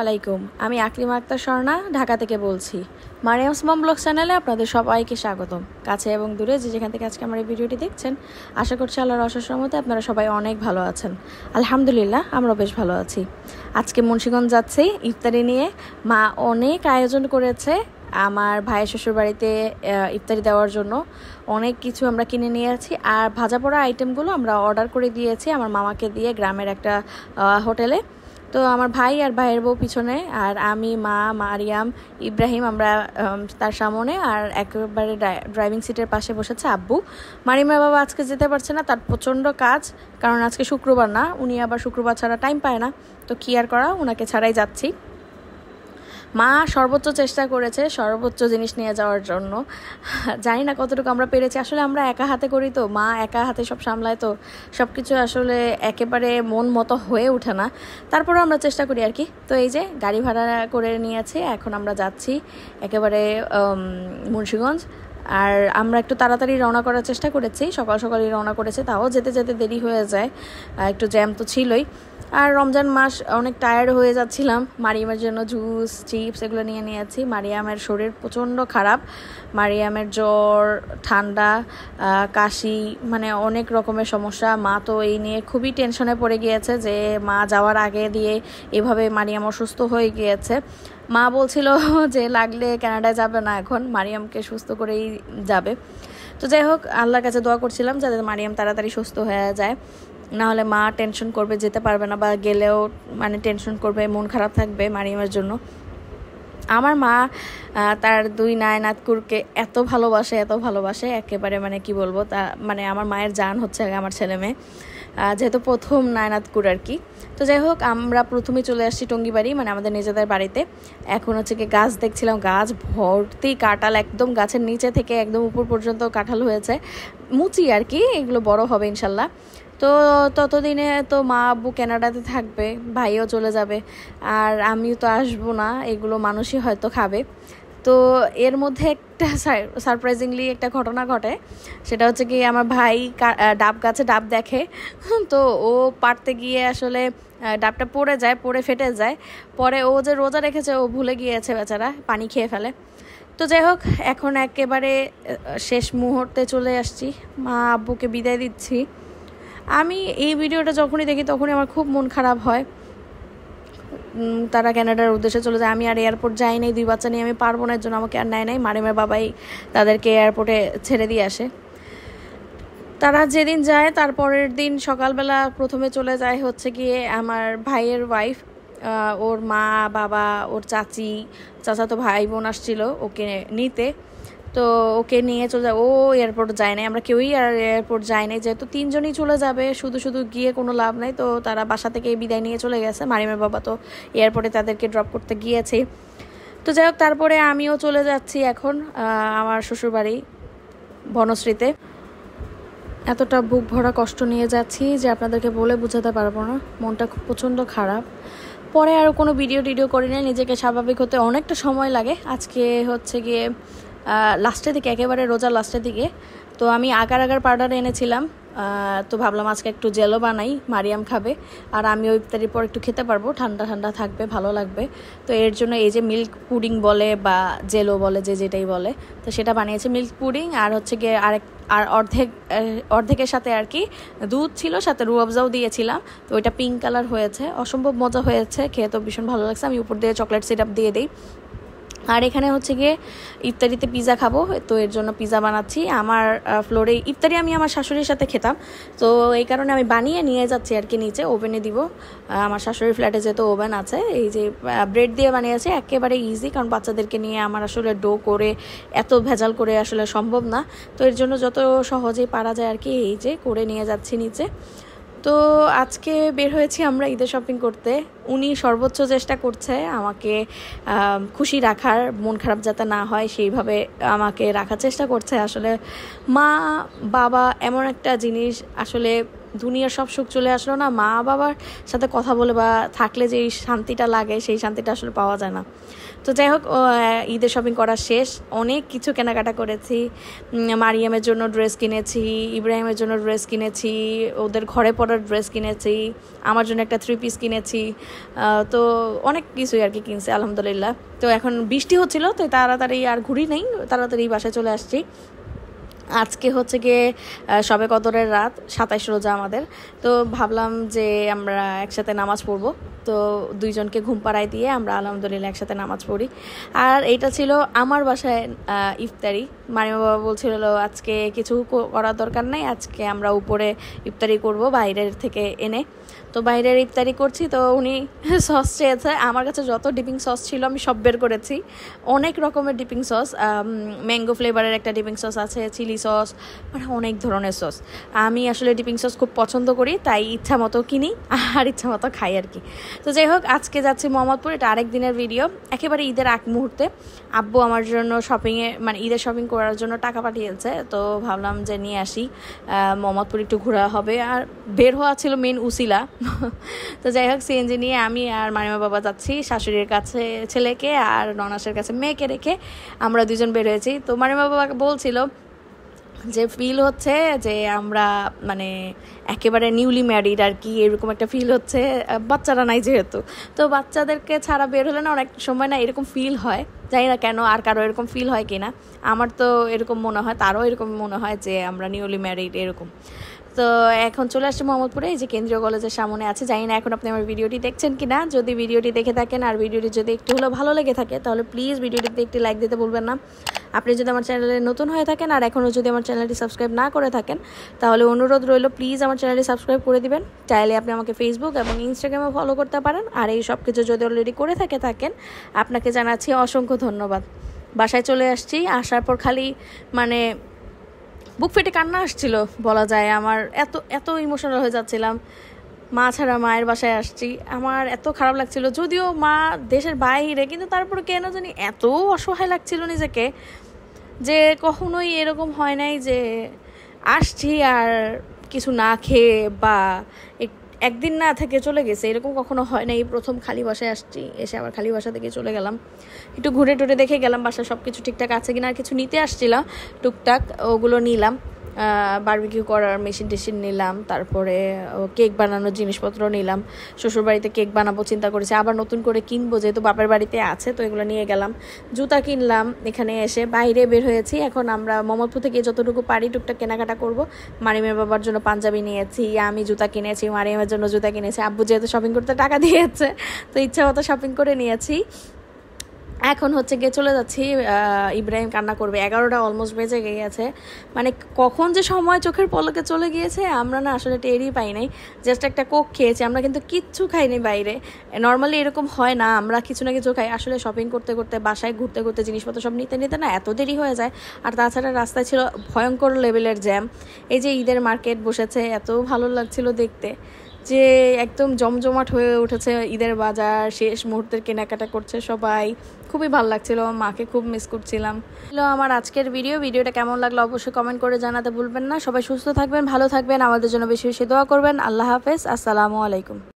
আলাইকুম। আমি আকলিমা আক্তার স্বর্ণা ঢাকা থেকে বলছি। মারিয়ামস মম ব্লগ চ্যানেলে আপনাদের সবাইকে স্বাগতম। কাছে এবং দূরে যে যেখান থেকে আজকে আমার এই ভিডিওটি দেখছেন, আশা করছি আল্লাহর অশেষ রহমতে আপনারা সবাই অনেক ভালো আছেন। আলহামদুলিল্লাহ, আমরাও বেশ ভালো আছি। আজকে মুন্সিগঞ্জ যাচ্ছি ইফতারি নিয়ে। মা অনেক আয়োজন করেছে আমার ভাইয়ের শ্বশুর বাড়িতে ইফতারি দেওয়ার জন্য। অনেক কিছু আমরা কিনে নিয়েছি, আর ভাজা পোড়া আইটেমগুলো আমরা অর্ডার করে দিয়েছি আমার মামাকে দিয়ে গ্রামের একটা হোটেলে। তো আমার ভাই আর ভাইয়ের বউ পিছনে, আর আমি, মা, মারিয়াম, ইব্রাহিম আমরা তার সামনে, আর একেবারে ড্রাইভিং সিটের পাশে বসেছে আব্বু। মারিয়ামের বাবা আজকে যেতে পারছে না, তার প্রচণ্ড কাজ, কারণ আজকে শুক্রবার না, উনি আবার শুক্রবার ছাড়া টাইম পায় না। তো কি আর করা, ওনাকে ছাড়াই যাচ্ছি। মা সর্বোচ্চ চেষ্টা করেছে সর্বোচ্চ জিনিস নিয়ে যাওয়ার জন্য। জানি না কতটুকু আমরা পেরেছি, আসলে আমরা একা হাতে করি, তো মা একা হাতে সব সামলায়, তো সব কিছু আসলে একেবারে মন মতো হয়ে ওঠে না। তারপরেও আমরা চেষ্টা করি আর কি। তো এই যে গাড়ি ভাড়া করে নিয়েছি, এখন আমরা যাচ্ছি একেবারে মুন্সিগঞ্জ। আর আমরা একটু তাড়াতাড়ি রওনা করার চেষ্টা করেছি, সকাল সকালই রওনা করেছে, তাও যেতে যেতে দেরি হয়ে যায়, একটু জ্যাম তো ছিলই। আর রমজান মাস, অনেক টায়ার্ড হয়ে যাচ্ছিলাম। মারিয়ামের জন্য জুস, চিপস এগুলো নিয়ে নিয়েছি। মারিয়ামের শরীর প্রচণ্ড খারাপ, মারিয়ামের জ্বর, ঠান্ডা, কাশি, মানে অনেক রকমের সমস্যা। মা তো এই নিয়ে খুবই টেনশনে পড়ে গিয়েছে যে মা যাওয়ার আগে দিয়ে এভাবে মারিয়াম অসুস্থ হয়ে গিয়েছে। মা বলছিল যে লাগলে কানাডায় যাবে না, এখন মারিয়ামকে সুস্থ করেই যাবে। তো যাই হোক, আল্লাহর কাছে দোয়া করছিলাম যাতে মারিয়াম তাড়াতাড়ি সুস্থ হয়ে যায়, নাহলে মা টেনশন করবে, যেতে পারবে না, বা গেলেও মানে টেনশন করবে, মন খারাপ থাকবে মারিয়ামের জন্য। আমার মা তার দুই নাতকুরকে এত ভালোবাসে একেবারে, মানে কি বলবো, তা মানে আমার মায়ের জান হচ্ছে আমার ছেলে মেয়ে, যেহেতু প্রথম নাতকুর আর কি। তো যাই হোক, আমরা প্রথমেই চলে আসছি টঙ্গিবাড়ি, মানে আমাদের নিজেদের বাড়িতে। এখন হচ্ছে কি গাছ দেখছিলাম, গাছ ভর্তি কাঁঠাল, একদম গাছের নিচে থেকে একদম উপর পর্যন্ত কাঁঠাল হয়েছে, মুচি আর কি, এগুলো বড় হবে ইনশাল্লাহ। তো ততদিনে তো মা আব্বু কানাডাতে থাকবে, ভাইও চলে যাবে, আর আমিও তো আসবো না, এগুলো মানুষই হয়তো খাবে। তো এর মধ্যে একটা সারপ্রাইজিংলি একটা ঘটনা ঘটে, সেটা হচ্ছে কি আমার ভাই ডাব গাছে ডাব দেখে, তো ও পাড়তে গিয়ে আসলে ডাবটা পড়ে ফেটে যায়। পরে ও যে রোজা রেখেছে ও ভুলে গিয়েছে, বেচারা পানি খেয়ে ফেলে। তো যাই হোক, এখন একেবারে শেষ মুহূর্তে চলে আসছি, মা আব্বুকে বিদায় দিচ্ছি। আমি এই ভিডিওটা যখনই দেখি তখনই আমার খুব মন খারাপ হয়। তারা কানাডার উদ্দেশ্যে চলে যায়, আমি আর এয়ারপোর্ট যাই নাই, 2 বাচ্চা নিয়ে আমি পারবো না, এর জন্য আমাকে আর নেয় নাই। মারিমের বাবাই তাদেরকে এয়ারপোর্টে ছেড়ে দিয়ে আসে। তারা যেদিন যায় তার পরের দিন সকালবেলা প্রথমে চলে যায় হচ্ছে গিয়ে আমার ভাইয়ের ওয়াইফ, ওর মা, বাবা, ওর চাচাতো ভাই বোন আসছিল ওকে নিতে। তো ওকে নিয়ে চলে যায়, ও এয়ারপোর্ট যায় নাই, আমরা কেউই আর এয়ারপোর্ট যাই নাই, যেহেতু 3 জনই চলে যাবে, শুধু গিয়ে কোনো লাভ নাই। তো তারা বাসা থেকে বিদায় নিয়ে চলে গেছে, মারিমের বাবা তো এয়ারপোর্টে তাদেরকে ড্রপ করতে গিয়েছে। তো যাই হোক, তারপরে আমিও চলে যাচ্ছি এখন আমার শ্বশুরবাড়ি বনশ্রীতে। এতটা বুক ভরা কষ্ট নিয়ে যাচ্ছি যে আপনাদেরকে বলে বোঝাতে পারবো না, মনটা প্রচণ্ড খারাপ। পরে আরও কোনো ভিডিও করি না, নিজেকে স্বাভাবিক হতে অনেকটা সময় লাগে। আজকে হচ্ছে গিয়ে লাস্টের দিকে, একেবারে রোজার লাস্টের দিকে। তো আমি আগার পাউডার এনেছিলাম, তো ভাবলাম আজকে একটু জেলো বানাই, মারিয়াম খাবে, আর আমি ইফতারির পর একটু খেতে পারবো, ঠান্ডা থাকবে, ভালো লাগবে। তো এর জন্য এই যে মিল্ক পুডিং বলে বা জেলো বলে, যেটাই বলে, তো সেটা বানিয়েছে। মিল্ক পুডিং আর হচ্ছে গিয়ে আর অর্ধেকের সাথে আর কি দুধ ছিল, সাথে রুয়াবজাও দিয়েছিলাম। তো ওইটা পিঙ্ক কালার হয়েছে, অসম্ভব মজা হয়েছে, খেয়ে তো ভীষণ ভালো লাগছে। আমি উপর দিয়ে চকলেট সিরাপ দিয়ে দিই। আর এখানে হচ্ছে গিয়ে ইফতারিতে পিজা খাবো, তো এর জন্য পিজা বানাচ্ছি। আমার ফ্লোরে ইফতারি আমি আমার শাশুড়ির সাথে খেতাম, তো এই কারণে আমি বানিয়ে নিয়ে যাচ্ছি আর কি, নিচে ওভেনে দিব। আমার শাশুড়ির ফ্ল্যাটে যেহেতু ওভেন আছে, এই যে ব্রেড দিয়ে বানিয়েছি, একেবারে ইজি, কারণ বাচ্চাদেরকে নিয়ে আমার আসলে ডো করে এত ভেজাল করে আসলে সম্ভব না। তো এর জন্য যত সহজেই পারা যায় আর কি, এই যে করে নিয়ে যাচ্ছি নিচে। তো আজকে বের হয়েছি আমরা ঈদের শপিং করতে। উনি সর্বোচ্চ চেষ্টা করছে আমাকে খুশি রাখার, মন খারাপ যাতে না হয় সেইভাবে আমাকে রাখার চেষ্টা করছে। আসলে মা বাবা এমন একটা জিনিস, আসলে দুনিয়ার সব সুখ চলে আসলো না, মা বাবার সাথে কথা বলে বা থাকলে যে এই শান্তিটা লাগে সেই শান্তিটা আসলে পাওয়া যায় না। তো যাই হোক, ঈদের শপিং করা শেষ, অনেক কিছু কেনাকাটা করেছি। মারিয়ামের জন্য ড্রেস কিনেছি, ইব্রাহিমের জন্য ড্রেস কিনেছি, ওদের ঘরে পড়ার ড্রেস কিনেছি, আমার জন্য একটা 3 পিস কিনেছি। তো অনেক কিছুই আর কি কিনছি আলহামদুলিল্লাহ। তো এখন বৃষ্টি হচ্ছিল, তো তাড়াতাড়ি আর ঘুরি নেই, তাড়াতাড়ি বাসায় চলে আসছি। আজকে হচ্ছে গিয়ে শবে কদরের রাত, 27 রোজা আমাদের। তো ভাবলাম যে আমরা একসাথে নামাজ পড়বো, তো দুইজনকে ঘুম পাড়ায় দিয়ে আমরা আলহামদুলিল্লাহ একসাথে নামাজ পড়ি। আর এইটা ছিল আমার বাসায় ইফতারি। মারিমা বাবা বলছিল আজকে কিছু করার দরকার নাই, আজকে আমরা উপরে ইফতারি করব বাইরের থেকে এনে। তো বাইরের ইফতারি করছি, তো উনি সস চেয়েছে। আমার কাছে যত ডিপিং সস ছিল আমি সব বের করেছি, অনেক রকমের ডিপিং সস। ম্যাঙ্গো ফ্লেভারের একটা ডিপিং সস আছে, চিলি সস, মানে অনেক ধরনের সস। আমি আসলে ডিপিং সস খুব পছন্দ করি, তাই ইচ্ছা মতো কিনি আর ইচ্ছা মতো খাই আর কি। তো যাই হোক, আজকে যাচ্ছি মোহাম্মদপুর, এটা আরেক দিনের ভিডিও, একেবারে ঈদের আগ মুহূর্তে। আব্বু আমার জন্য শপিংয়ে মানে ঈদের শপিং করার জন্য টাকা পাঠিয়েছে, তো ভাবলাম যে নিয়ে আসি, মোহাম্মদপুর একটু ঘোরা হবে। আর বের হওয়া ছিল মেন উসিলা। তো যাই হোক, সিএনজি নিয়ে আমি আর মারিমা বাবা যাচ্ছি, শাশুড়ির কাছে ছেলেকে আর ননাসের কাছে মেয়েকে রেখে আমরা দুজন বের হয়েছি। তো মারিমা বাবা বলছিল যে ফিল হচ্ছে যে আমরা মানে একেবারে নিউলি ম্যারিড আর কি, এরকম একটা ফিল হচ্ছে, বাচ্চারা নাই যেহেতু। তো বাচ্চাদেরকে ছাড়া বের হলে না অনেক সময় না এরকম ফিল হয়, জানি না কেন আর কারো এরকম ফিল হয় কিনা। আমার তো এরকম মনে হয়, তারও এরকম মনে হয় যে আমরা নিউলি ম্যারিড এরকম। তো এখন চলে আসছে মোহাম্মদপুরে, এই যে কেন্দ্রীয় কলেজের সামনে আছে। জানি না এখন আপনি আমার ভিডিওটি দেখছেন কিনা। যদি ভিডিওটি দেখে থাকেন আর ভিডিওটি যদি একটু হলেও ভালো লেগে থাকে, তাহলে প্লিজ ভিডিওটিতে একটি লাইক দিতে ভুলবেন না। আপনি যদি আমার চ্যানেলে নতুন হয়ে থাকেন আর এখনও যদি আমার চ্যানেলটি সাবস্ক্রাইব না করে থাকেন, তাহলে অনুরোধ রইল প্লিজ আমার চ্যানেলটি সাবস্ক্রাইব করে দিবেন। চাইলে আপনি আমাকে ফেসবুক এবং ইনস্টাগ্রামে ফলো করতে পারেন। আর এই সব কিছু যদি অলরেডি করে থাকেন, আপনাকে জানাচ্ছি অসংখ্য ধন্যবাদ। বাসায় চলে আসছি, আসার পর খালি মানে বুক ফেটে কান্না আসছিল বলা যায়। আমার এত এত ইমোশনাল হয়ে যাচ্ছিলাম। মা ছাড়া মায়ের বাসায় আসছি, আমার এত খারাপ লাগছিল। যদিও মা দেশের বাইরে, কিন্তু তারপরে কেন জানি এত অসহায় লাগছিল নিজেকে, যে কখনোই এরকম হয় নাই যে আসছি আর কিছু না খেয়ে বা একদিন না থেকে চলে গেছে, এরকম কখনো হয় না। এই প্রথম খালি বাসায় আসছি, এসে আবার খালি বাসা থেকে চলে গেলাম। একটু ঘুরে টুরে দেখে গেলাম বাসায় সব কিছু ঠিকঠাক আছে কিনা। আর কিছু নিতে আসছিলাম টুকটাক, ওগুলো নিলাম। বারবিকিউ করার মেশিন টেশিন নিলাম, তারপরে কেক বানানোর জিনিসপত্র নিলাম। শ্বশুরবাড়িতে কেক বানাবো চিন্তা করেছি, আবার নতুন করে কিনবো যেহেতু বাপের বাড়িতে আছে, তো এগুলো নিয়ে গেলাম। জুতা কিনলাম, এখানে এসে বাইরে বের হয়েছি। এখন আমরা মোহাম্মদপুর থেকে যতটুকু পারি টুকটাক কেনাকাটা করবো। মারিমের বাবার জন্য পাঞ্জাবি নিয়েছি, আমি জুতা কিনেছি, মারিমের জন্য জুতা কিনেছি। আব্বু যেহেতু শপিং করতে টাকা দিয়েছে, তো ইচ্ছা মতো শপিং করে নিয়েছি। এখন হচ্ছে গিয়ে চলে যাচ্ছি, ইব্রাহিম কান্না করবে, 11টা অলমোস্ট বেজে গিয়েছে। মানে কখন যে সময় চোখের পলকে চলে গিয়েছে আমরা না আসলে টেরই পাই নাই। জাস্ট একটা কোক খেয়েছি, আমরা কিন্তু কিচ্ছু খাইনি বাইরে। নর্মালি এরকম হয় না, আমরা কিছু না কিছু খাই। আসলে শপিং করতে করতে বাসায় ঘুরতে ঘুরতে জিনিসপত্র সব নিতে নিতে না এত দেরি হয়ে যায়। আর তাছাড়া রাস্তায় ছিল ভয়ঙ্কর লেভেলের জ্যাম। এই যে ঈদের মার্কেট বসেছে, এত ভালো লাগছিল দেখতে, যে একদম জমজমাট হয়ে উঠেছে ঈদের বাজার। শেষ মুহূর্তের কেনাকাটা করছে সবাই, খুবই ভালো লাগছিল। মাকে খুব মিস করছিলাম। আমার আজকের ভিডিওটা কেমন লাগলো অবশ্যই কমেন্ট করে জানাতে ভুলবেন না। সবাই সুস্থ থাকবেন, ভালো থাকবেন, আমাদের জন্য বেশি বেশি দোয়া করবেন। আল্লাহ হাফেজ, আসসালামু আলাইকুম।